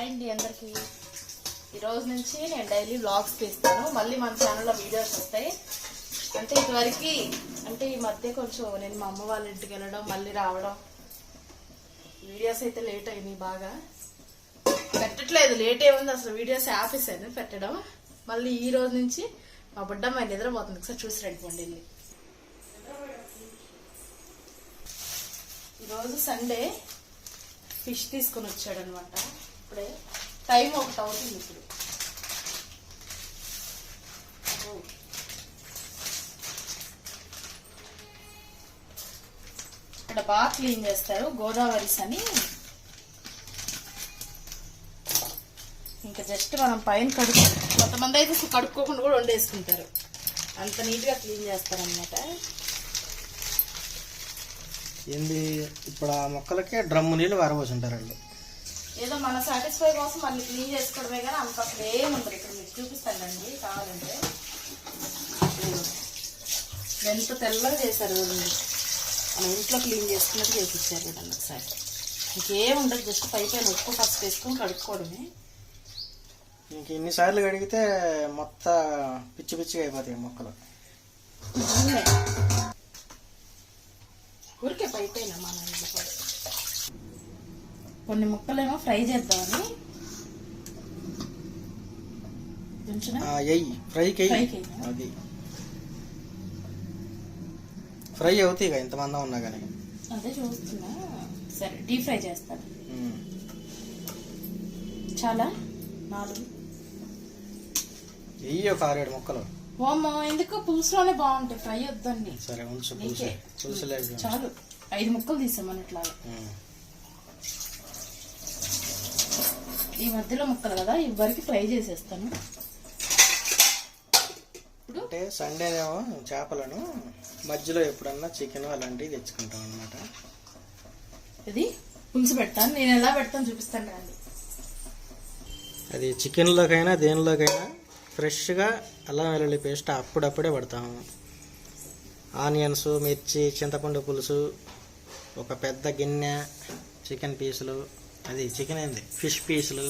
Hi అండి అందరికీ. ఈరోజు నుంచి నేను డైలీ వ్లాగ్స్ తీస్తాను. మళ్ళీ మన ఛానల్లో వీడియోస్ వస్తాయి. అంటే ఇదివరకు ఈ మధ్య కొంచెం నేను మా అమ్మ వాళ్ళ ఇంటికి వెళ్ళడం మళ్ళీ రావడం, వీడియోస్ అయితే లేట్ అయినాయి. బాగా పెట్టట్లేదు, లేట్ ఏముంది అసలు. వీడియోస్ ఆపేసాను పెట్టడం. మళ్ళీ ఈ రోజు నుంచి మా బుడ్డమ్మాయి నిద్రపోతుంది, ఒకసారి చూసి రండి. వెళ్ళి ఈరోజు సండే ఫిష్ తీసుకొని వచ్చాడు అనమాట. ఇప్పుడే టైం 1 అవుతుంది. ఇప్పుడు ఇక్కడ బాగా క్లీన్ చేస్తారు, గోదావరిస్ అని. ఇంకా జస్ట్ మనం పైన కొంతమంది అయితే కడుక్కోకుండా కూడా వండేసుకుంటారు, అంత నీట్ గా క్లీన్ చేస్తారనమాట. ఏంది ఇప్పుడు ఆ మొక్కలకే డ్రమ్ము నీళ్ళు వారబోసుంటారు వాళ్ళు. ఏదో మన సాటిస్ఫై కోసం మళ్ళీ క్లీన్ చేసుకోవడమే కానీ అంత అసలు ఏముంటారు. ఇక్కడ మీకు చూపిస్తానండి కావాలంటే. ఎంత తెల్లగా చేశారు, మన ఇంట్లో క్లీన్ చేసుకున్నట్టు చేసిచ్చారు కదండి. ఒకసారి ఇంకేముండదు, జస్ట్ పైన ఉప్పు పసుపు వేసుకొని కడుక్కోవడమే. ఇంక ఎన్నిసార్లు కడిగితే మొత్తం పిచ్చి పిచ్చిగా అయిపోతాయి మొక్కలు. ఊరికే పైన మన కొన్ని ముక్కలేమో ఫ్రై చేద్దామని. అది ఫ్రై అవుతాయి కదా ఇంతమంది ఉన్నా కానీ. అదే చూస్తున్నా. సరే డీప్ ఫ్రై చేస్తాను. చాలా 4 వెయ్యి ఒక 6-7 ముక్కలు. ఓమ్మో ఎందుకు పులుసులోనే బాగుంటాయి, ఫ్రై వద్దండి. సరే పులుసు చాలు. 5 ముక్కలు తీసాం ఇట్లా. ఈ మధ్యలో ముక్కలు కదా, ఇవరికి ఫ్రై చేసేస్తాను. అంటే సండేనేమో చేపలను, మధ్యలో ఎప్పుడన్నా చికెన్ అలాంటివి తెచ్చుకుంటాం అనమాట. ఇది పులుసు పెడతాను. నేను ఎలా పెడతాను చూపిస్తాను రండి. అది చికెన్లోకైనా దేనిలోకైనా ఫ్రెష్గా అల్లం వెల్లుల్లి పేస్ట్ అప్పుడప్పుడే పడతాము. ఆనియన్స్, మిర్చి, చింతపండు పులుసు, ఒక పెద్ద గిన్నె చికెన్ పీసులు, అది చికెన్ ఏంది ఫిష్ పీసులు,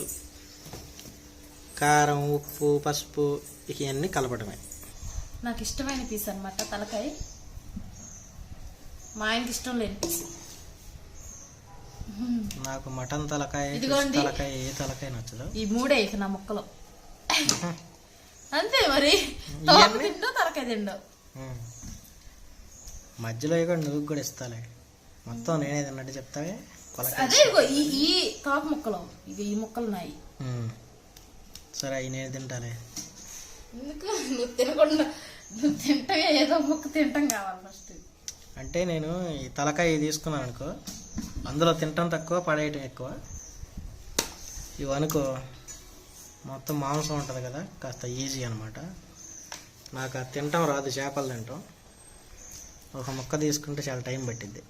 కారం, ఉప్పు, పసుపు, ఇవన్నీ కలపడమే. నాకు ఇష్టమైన పీస్ అనమాట తలకాయ. మా ఆయనకి ఇష్టం లేని పీస్. నాకు మటన్ తలకాయ, తలకాయ, ఏ తలకాయ నచ్చదు. ఈ 3 ఇక నా ముక్కలు అంతే. మరి తిండో తలకాయ తిండో మధ్యలో ఇక నువ్వు కూడా ఇస్తాలే, మొత్తం నేనే తిన్నట్టు చెప్తావే. అదే ఈ తాపు ముక్కలు, ఇక ఈ ముక్కలు నాయి. సరే అవి నేను తింటాలే. ఎందుకు నువ్వు తినకుండా, నువ్వు తింటే ఏదో ముక్క తింటాం కావాలి ఫస్ట్. అంటే నేను ఈ తలకాయ తీసుకున్నాను అనుకో, అందులో తింటాం తక్కువ, పడేయటం ఎక్కువ. ఇవి అనుకో మొత్తం మాంసం ఉంటుంది కదా, కాస్త ఈజీ అనమాట. నాకు అది తింటాం రాదు, చేపలు తింటాం. ఒక ముక్క తీసుకుంటే చాలా టైం పట్టిద్ది.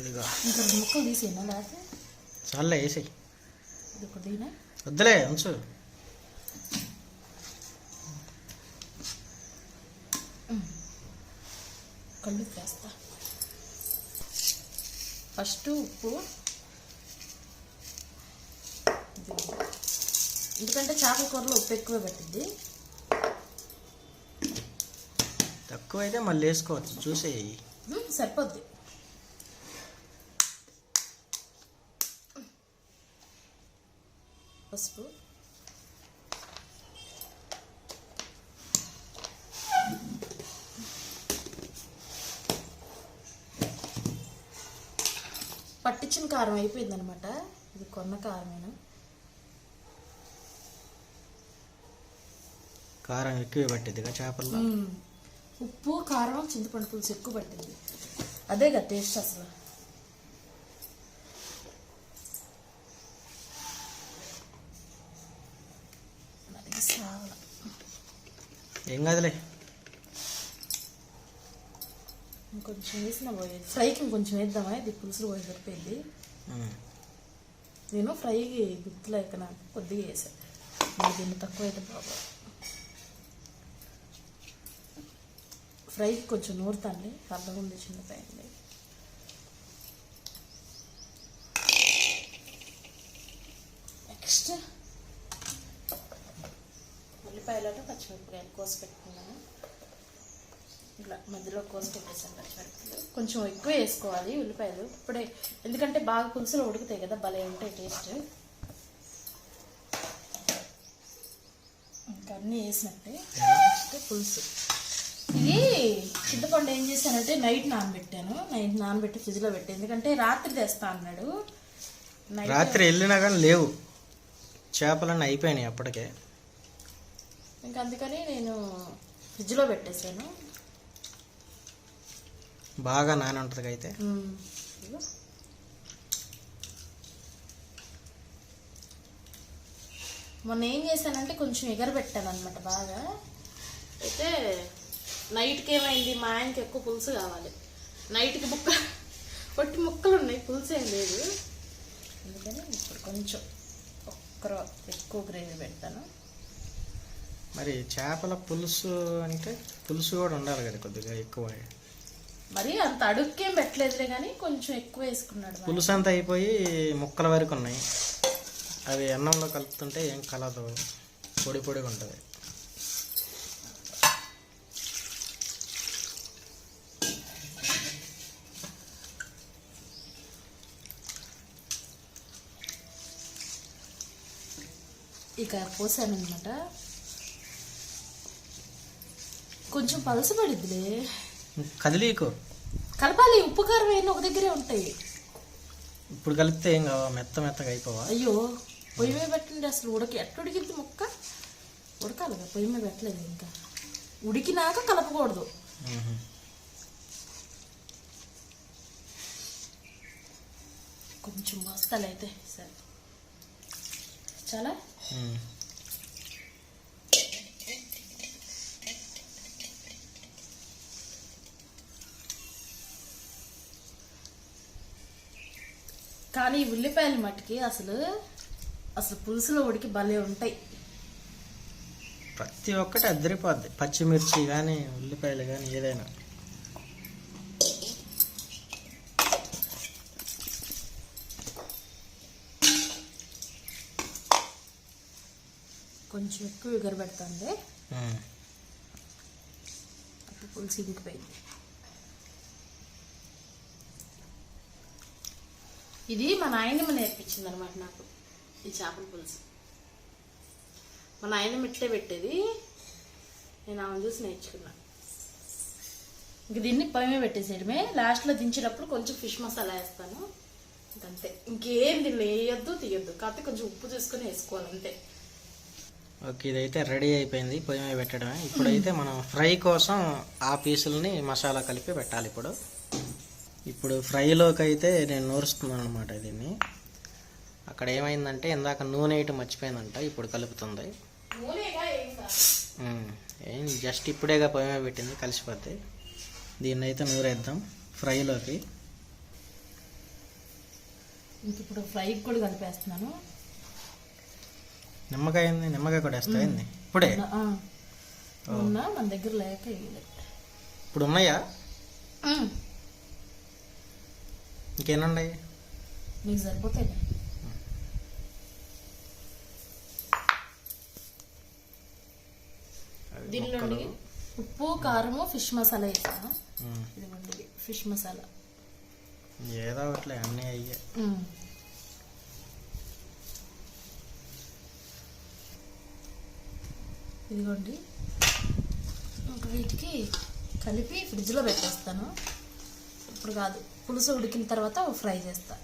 ఇదిగో ముక్కలు తీసేనా చాలే, వేసేయి. ఇది వద్దులే ఉంచు. కళ్ళు వేస్తా. ఫస్ట్ ఉప్పు, ఎందుకంటే చేపల కూరలో ఉప్పు ఎక్కువ పట్టింది. తక్కువ అయితే మళ్ళీ వేసుకోవచ్చు, చూసేయి. సరిపోద్ది. పసుపు, పట్టించిన కారం అయిపోయింది అనమాట. ఇది కొన్న కారమేనా. కారం ఎక్కువ పట్టింది చేపల్లో. ఉప్పు, కారం, చింతపండు పులుసు ఎక్కువ పట్టింది. అదే కదా టేస్ట్ అసలు. ఏం కాదులే, ఇంకొంచెం వేసినా పోయేది. ఫ్రైకి ఇంకొంచెం వేద్దామా, ఇది పులుసులు పోయి సరిపోయింది. నేను ఫ్రైకి గుర్తులేక నాకు కొద్దిగా వేసాను. దీన్ని తక్కువ అయితే బాబా. ఫ్రైకి కొంచెం నూరుతాండి, అర్థం ఉంది చిన్నపాయండి. ఉల్లిపాయలను పచ్చిమిరపకాయలు కోసి పెట్టుకున్నాను. ఇలా మధ్యలో కోసి పెట్టేసాను పచ్చిమిరపకాయలు. కొంచెం ఎక్కువ వేసుకోవాలి ఉల్లిపాయలు ఇప్పుడే, ఎందుకంటే బాగా పులుసులో ఉడుకుతాయి కదా, భలే ఉంటాయి టేస్ట్. ఇంకా అన్నీ వేసినట్టే పులుసు. ఇది చింతపండు ఏం చేశానంటే నైట్ నానబెట్టాను. నైట్ నానబెట్టి ఫ్రిడ్జ్లో పెట్టాను, ఎందుకంటే రాత్రి తెస్తా అన్నాడు. రాత్రి వెళ్ళినా కానీ లేవు, చేపలన్నీ అయిపోయినాయి అప్పటికే. ఇంకా అందుకని నేను ఫ్రిడ్జ్లో పెట్టేశాను. బాగా నాని ఉంటుంది అయితే. మొన్న ఏం చేశానంటే కొంచెం ఎగరబెట్టాను అనమాట బాగా. అయితే నైట్కి ఏమైంది, మా ఆయనకి ఎక్కువ పులుసు కావాలి. నైట్కి పొట్టి ముక్కలు ఉన్నాయి, పులుసు ఏం లేదు. అందుకని ఇప్పుడు కొంచెం ఎక్కువ గ్రేవీ పెడతాను. మరి చేపల పులుసు అంటే పులుసు కూడా ఉండాలి కదా కొద్దిగా ఎక్కువ. మరి అంత అడుక్కేం పెట్టలేదులే కానీ కొంచెం ఎక్కువ వేసుకున్నాడు. పులుసు అంతా అయిపోయి ముక్కల వరకు ఉన్నాయి, అవి అన్నంలో కలుపుతుంటే ఏం కలదు, పొడి పొడిగా ఉంటుంది. ఇక పోసాను అనమాట. కొంచెం పలస పడిద్దిలే, కదిలీకు కలపాలి. ఉప్పు కారం వేయని ఒక దగ్గరే ఉంటాయి. ఇప్పుడు కలిపితే ఏం కావా, మెత్తగా అయిపోవా? అయ్యో పొయ్యి మీద పెట్టండి, అసలు ఎట్లా ఉడికిద్ది ముక్క? ఉడకాలిగా, పొయ్యి మీద పెట్టలేదు. ఇంకా ఉడికినాక కలపకూడదు. కొంచెం వస్తాలైతే సరే, చాలా. కానీ ఉల్లిపాయలు మట్టుకి అసలు పులుసులో ఉడికి భలే ఉంటాయి. ప్రతి ఒక్కటి అద్దరిపోద్ది, పచ్చిమిర్చి కానీ ఉల్లిపాయలు కానీ ఏదైనా. కొంచెం ఎక్కువ ఎగరబెడతాండి, అప్పుడు పులుసు ఇంకిపోయింది. ఇది మా నాయనమ్మ నేర్పించింది అనమాట నాకు, ఈ చేపల పులుసు. మా నాయనమ్మ ఇట్టే పెట్టేది, నేను ఆమెను చూసి నేర్చుకున్నా. ఇంక దీన్ని పొయ్యి మీద పెట్టేసేయడమే. లాస్ట్లో దించేటప్పుడు కొంచెం ఫిష్ మసాలా వేస్తాను, అంతే. ఇంకేం దీనిలో వేయొద్దు తీయొద్దు, కాకపోతే కొంచెం ఉప్పు చూసుకొని వేసుకోవాలి అంతే. ఓకే, ఇదైతే రెడీ అయిపోయింది, పొయ్యి మీద పెట్టడమే. ఇప్పుడైతే మనం ఫ్రై కోసం ఆ పీసులని మసాలా కలిపి పెట్టాలి. ఇప్పుడు ఫ్రైలోకి అయితే నేను నూరుస్తున్నాను అనమాట దీన్ని. అక్కడ ఏమైందంటే ఇందాక నూనె వేయటం మర్చిపోయిందంట, ఇప్పుడు కలుపుతుంది. ఏం జస్ట్ ఇప్పుడేగా పొయ్యి మీద పెట్టింది, కలిసిపోద్ది. దీన్ని అయితే నూరేద్దాం ఫ్రైలోకి. ఇంక ఇప్పుడు ఫ్రైకి కూడా కలిపేస్తున్నాను. నిమ్మకాయ కూడా వేస్తాయింది ఇప్పుడే. మన దగ్గర లేక ఇప్పుడు ఉన్నాయా? ఇంకేనున్నాయి? మీకు సరిపోతాయి. దీనిలో ఉప్పు కారము ఫిష్ మసాలా వేసాను. ఇదిగోండి ఫిష్ మసాలా, ఏదో ఒకట్లే అన్నీ అయ్యే. ఇదిగోండి, ఇంకా వీటికి కలిపి ఫ్రిడ్జ్లో పెట్టేస్తాను. ఇప్పుడు కాదు, పులుసు ఉడికిన తర్వాత ఫ్రై చేస్తా.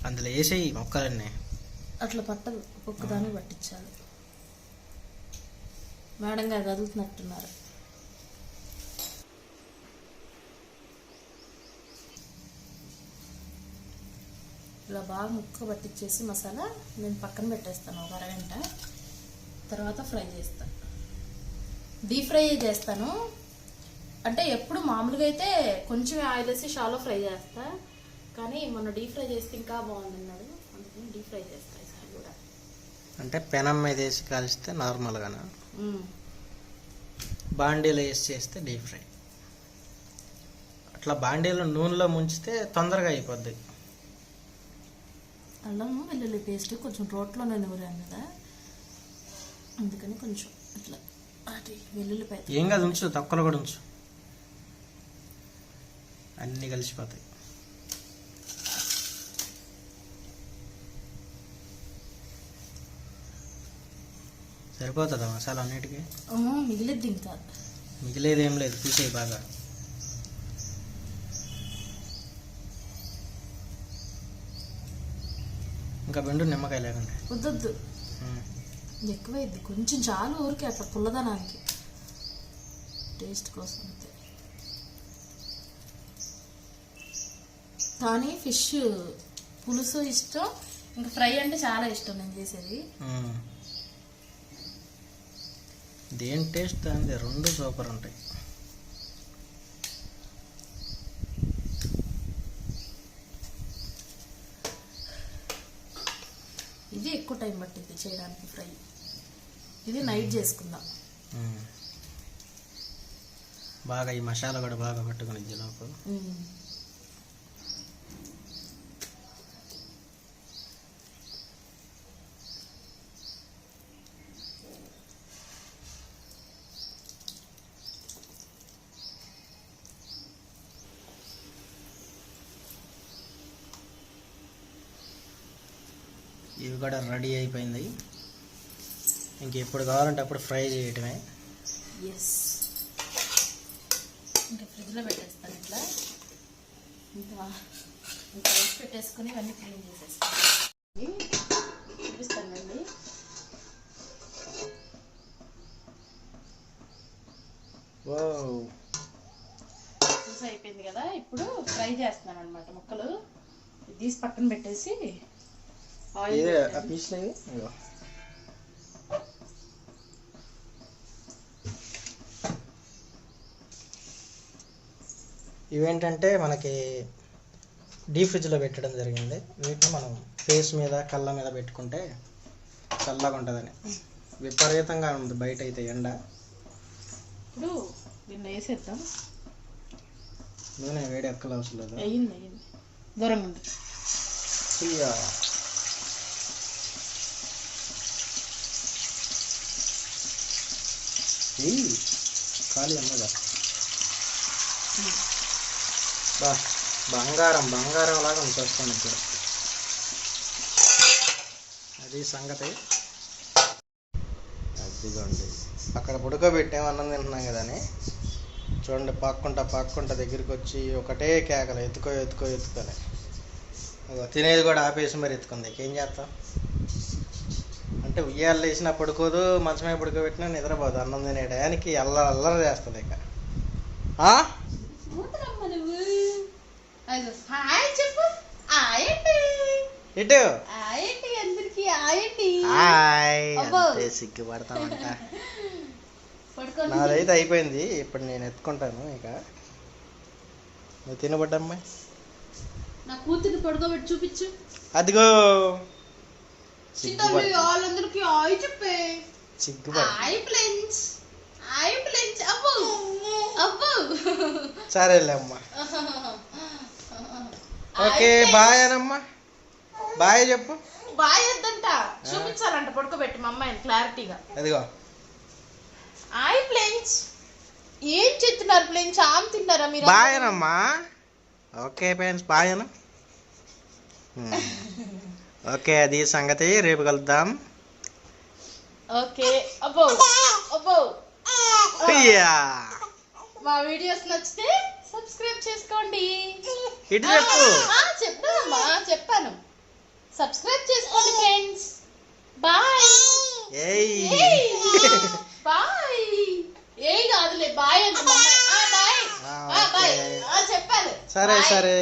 అందులో వేసేయి మొక్కలన్నీ. అట్లా పట్టదు, ఒక్కదాన్ని పట్టించాలి. మేడం గారు కదులుతున్నట్టున్నారు. ఇలా బాగా ముక్క పట్టించేసి మసాలా నేను పక్కన పెట్టేస్తాను ఒక అరగంట. తర్వాత ఫ్రై చేస్తాను, డీప్ ఫ్రై చేస్తాను. అంటే ఎప్పుడు మామూలుగా అయితే కొంచెం ఆయిల్ వేసి షాలో ఫ్రై చేస్తా, కానీ మొన్న డీప్ ఫ్రై చేస్తే ఇంకా బాగుందన్నాడు, అందుకని డీప్ ఫ్రై చేస్తా ఈసారి కూడా. అంటే పెనం మీద వేసి కాల్చితే నార్మల్గానా, బాండీలో వేసి చేస్తే డీప్ ఫ్రై అట్లా బాండీలో నూనెలో ముంచితే తొందరగా అయిపోద్ది. అల్లం వెల్లుల్లి పేస్ట్ కొంచెం రోట్లోనే నూరాను కదా, అందుకని కొంచెం ఇట్లా అది వెల్లుల్లిపాయ. ఏం కాదు, ఉంచు, తక్కువలో కూడా ఉంచు, అన్నీ కలిసిపోతాయి. సరిపోతుందా మసాలా అన్నిటికీ? మిగిలిద్ది, ఇంకా మిగిలేదు ఏం లేదు, తీసేయి బాగా. ఇంకా బెండు నిమ్మకాయ లేకుండా వద్దొద్దు, ఎక్కువైద్ది, కొంచెం చాలు, ఊరికే అట్లా పుల్లదనానికి టేస్ట్ కోసం అంతే. కానీ ఫిష్ పులుసు ఇష్టం, ఇంకా ఫ్రై అంటే చాలా ఇష్టం నేను చేసేది. దేని టేస్ట్ దాని రెండు సూపర్ ఉంటాయి. ఇది ఎక్కువ టైం పట్టింది చేయడానికి ఫ్రై, ఇది నైట్ చేసుకుందాం. బాగా ఈ మసాలా కూడా బాగా పట్టుకుని లోపు. ఇవి కూడా రెడీ అయిపోయింది, ఇంకెప్పుడు కావాలంటే అప్పుడు ఫ్రై చేయటమే. ఎస్, ఇంకా ఫ్రిడ్జ్లో పెట్టేస్తాను ఇట్లా, ఇంకా రైస్ పెట్టేసుకొని ఇవన్నీ క్లీన్ చేసేస్తాను. చూపిస్తానండి. చూసి అయిపోయింది కదా, ఇప్పుడు ఫ్రై చేస్తున్నాను అనమాట ముక్కలు. తీసి పక్కన పెట్టేసి ఇవేంటంటే మనకి డీప్ ఫ్రిడ్జ్లో పెట్టడం జరిగింది. వీటిని మనం ఫేస్ మీద కళ్ళ మీద పెట్టుకుంటే చల్లగా ఉంటుందని. విపరీతంగా ఉంది బయట అయితే ఎండ. ఇప్పుడు దీన్ని వేసేద్దాం. నూనె వేడి ఎక్కలు అవసరం లేదు. అయ్యింది దూరంగా ఉంది. ఖాళీ అమ్మగా బంగారం బంగారం లాగా ఉంచేస్తాను ఇప్పుడు. అది సంగతి. అదిగోండి, అక్కడ ఉడకబెట్టాము అన్నం తింటున్నాం కదా అని చూడండి, పాక్కుంటా దగ్గరికి వచ్చి ఒకటే కేకలు, ఎత్తుకొని తినేది కూడా ఆపేసి మరి ఎత్తుకుంది. ఏం చేస్తాం అంటే ఉయ్యాలు వేసినా పడుకోదు, మంచమే పడుకోబెట్టినా నిద్రపోదు. అన్నం తినే టయానికి అల్లరి చేస్తుంది. ఇక ఇటు సిగ్గుపడతామంట. నాదైతే అయిపోయింది, ఇప్పుడు నేను ఎత్తుకుంటాను. ఇక నువ్వు తినబడ్డమ్మా, నా కూతురు పడుకోబెట్టి చూపించు. అదిగో వాళ్ళందరికీ ఆయి చెప్పే. సరేలే అమ్మా, ఓకే బాయ్ అనమ్మా. బాయ్ చెప్పు. బాయ్ వద్దంట, చూపించాలంట పడుకోబెట్టి మా అమ్మాయిని క్లారిటీగా. అదిగో హాయ్ ఫ్రెండ్స్, ఏం చెప్తున్నారు ఫ్రెండ్స్? ఆమె తిన్నారా మీరు? బాయ్ అనమ్మా. ఓకే ఫ్రెండ్స్, బాయ్ అను. ఓకే, అది సంగతి. రేపు కలుద్దాం. ఓకే. అబ్బో అబ్బో, మా వీడియోస్ నచ్చితే సబ్స్క్రైబ్ చేసుకోండి. ఇటు చెప్పు. చెప్పానమ్మా, చెప్పాను. సబ్స్క్రైబ్ చేసుకోండి ఫ్రెండ్స్. బాయ్. బాయ్. ఏ కాదులే, బాయ్ అంటే బాయ్. బాయ్ చెప్పాలి. సరే.